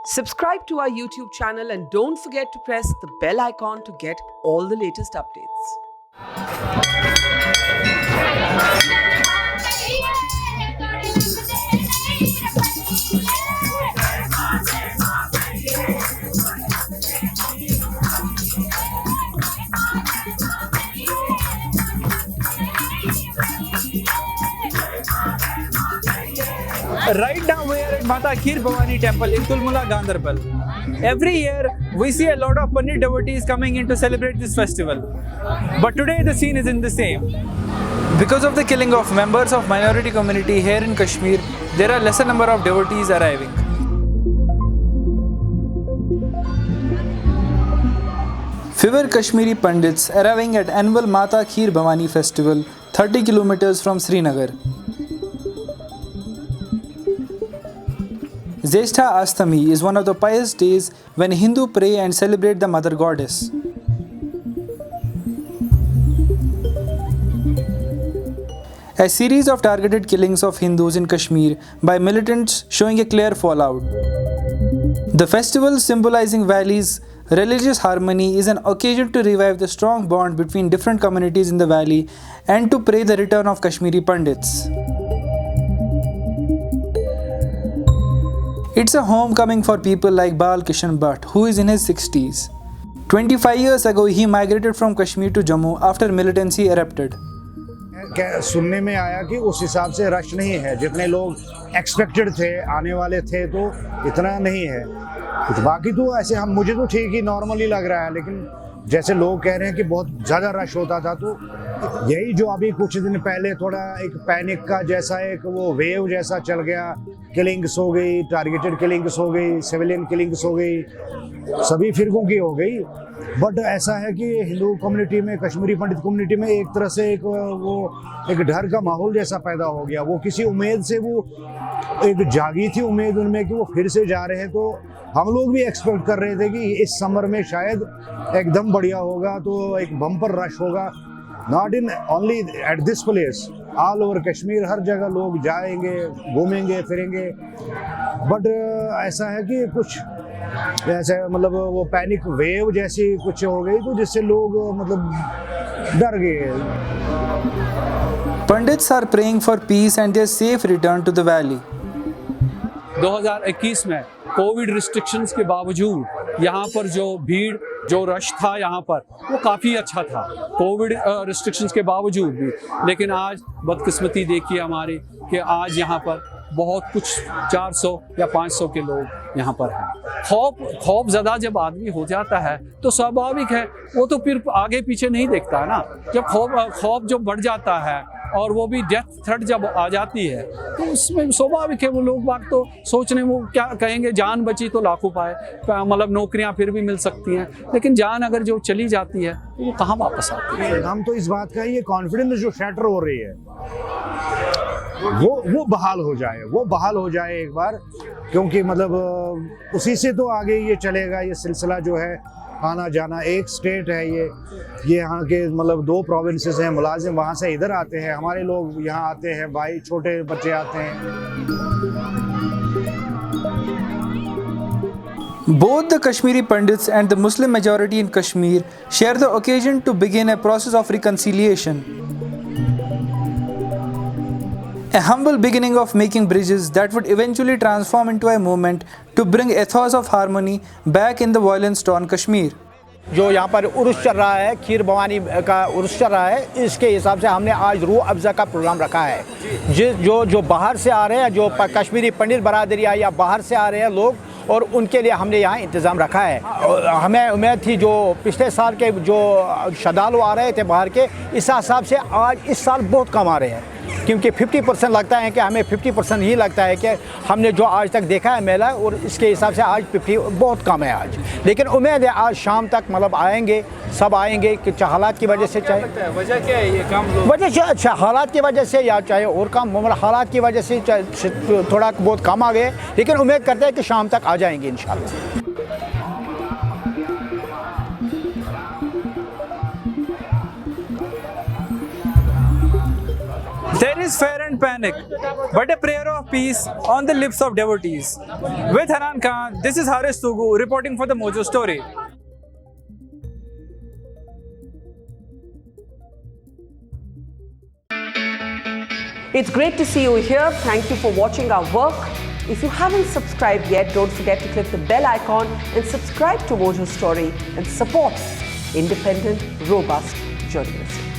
Subscribe to our YouTube channel and don't forget to press the bell icon to get all the latest updates. Right now we are at Mata Kheer Bhavani Temple in Tulmula, Ganderbal. Every year we see a lot of Pandit devotees coming in to celebrate this festival. But today the scene isn't the same. Because of the killing of members of minority community here in Kashmir, there are lesser number of devotees arriving. Fewer Kashmiri Pandits arriving at annual Mata Kheer Bhavani festival 30 kilometers from Srinagar. Jeshtha Ashtami is one of the pious days when Hindu pray and celebrate the mother goddess. A series of targeted killings of Hindus in Kashmir by militants showing a clear fallout. The festival, symbolizing Valley's religious harmony, is an occasion to revive the strong bond between different communities in the valley and to pray the return of Kashmiri Pandits. It's a homecoming for people like Bal Kishan Bhatt, who is in his 60s. 25 years ago, he migrated from Kashmir to Jammu after militancy erupted. सुनने में आया कि उस हिसाब से rush नहीं है, जितने लोग एक्सपेक्टेड थे आने वाले थे तो इतना नहीं है। तो बाकी तो ऐसे हम मुझे तो ठीक ही नॉर्मली लग रहा है, लेकिन जैसे लोग कह रहे हैं कि बहुत ज़्यादा रश होता था, तो यही जो अभी कुछ दिन पहले थोड़ा एक पैनिक का जैसा एक वो वेव जैसा चल गया, किलिंग्स हो गई, टारगेटेड किलिंग्स हो गई, सिविलियन किलिंग्स हो गई, सभी फिरकों की हो गई। बट ऐसा है कि हिंदू कम्युनिटी में, कश्मीरी पंडित कम्युनिटी में एक तरह से एक डर का माहौल जैसा पैदा हो गया। वो किसी उम्मीद से वो एक जागी थी उम्मीद उनमें कि वो फिर से जा रहे हैं, तो हम लोग भी एक्सपेक्ट कर रहे थे कि इस समर में शायद एकदम बढ़िया होगा, तो एक बम्पर रश होगा। Not in only at this place, all over Kashmir, हर जगह लोग जाएंगे, घूमेंगे फिरेंगे। बट ऐसा है कि कुछ ऐसे मतलब वो पैनिक वेव जैसी कुछ हो गई, तो जिससे लोग मतलब डर गए। Pandits are praying for peace and their safe return to the valley. 2021 में कोविड रिस्ट्रिक्शंस के बावजूद यहाँ पर जो भीड़, जो रश था यहाँ पर, वो काफ़ी अच्छा था कोविड रिस्ट्रिक्शंस के बावजूद भी। लेकिन आज बदकिस्मती देखिए हमारी कि आज यहाँ पर बहुत कुछ 400 या 500 के लोग यहाँ पर हैं। खौफ ज़्यादा जब आदमी हो जाता है तो स्वाभाविक है वो तो फिर आगे पीछे नहीं देखता है ना। जब खौफ जब बढ़ जाता है और वो भी डेथ थ्रेट जब आ जाती है तो उसमें स्वाभाविक है वो लोग बात तो सोचने वो क्या कहेंगे, जान बची तो लाखों पाए, मतलब नौकरियां फिर भी मिल सकती हैं, लेकिन जान अगर जो चली जाती है तो वो कहाँ वापस आती है। हम तो इस बात का ये कॉन्फिडेंस जो शैटर हो रही है वो बहाल हो जाए एक बार, क्योंकि मतलब उसी से तो आगे ये चलेगा। ये सिलसिला जो है आना जाना, एक स्टेट है ये यहाँ के मतलब 2 प्रोविंसेस हैं, मुलाजिम वहाँ से इधर आते हैं, हमारे लोग यहाँ आते हैं, भाई छोटे बच्चे आते हैं। Both the Kashmiri Pandits and the Muslim majority in Kashmir share the occasion to begin a process of reconciliation. A humble beginning of making bridges that would eventually transform into a movement to bring ethos of harmony back in the violence-torn Kashmir. जो यहाँ पर उर्स चल रहा है, खीर भवानी का उर्स चल रहा है, इसके हिसाब से हमने आज रूह अफ़ज़ा का प्रोग्राम रखा है। जो बाहर से आ रहे हैं, जो कश्मीरी पंडित बरादरी या बाहर से आ रहे हैं लोग, और उनके लिए हमने यहाँ इंतज़ाम रखा है। और हमें उम्मीद थी जो पिछले साल के जो श्रद्धालु आ रहे थे बाहर के, इस हिसाब से आज इस साल बहुत कम आ रहे हैं, क्योंकि 50% लगता है कि हमें 50% ही लगता है कि हमने जो आज तक देखा है मेला, और इसके हिसाब से आज 50 बहुत कम है आज। लेकिन उम्मीद है आज शाम तक मतलब आएंगे, सब आएंगे कि हालात की वजह से, चाहे वजह क्या है ये काम, वजह से अच्छा हालात की वजह से या चाहे और काम, मतलब हालात की वजह से थोड़ा बहुत कम आ गए, लेकिन उम्मीद करते हैं कि शाम तक आ जाएंगे इंशाल्लाह। There is is fear and panic, but a prayer of peace on the lips of devotees. With Hanan Khan, this is Haris Tugu reporting for the Mojo Story. It's great to see you here. Thank you for watching our work. If you haven't subscribed yet, don't forget to click the bell icon and subscribe to Mojo Story and support independent, robust journalism.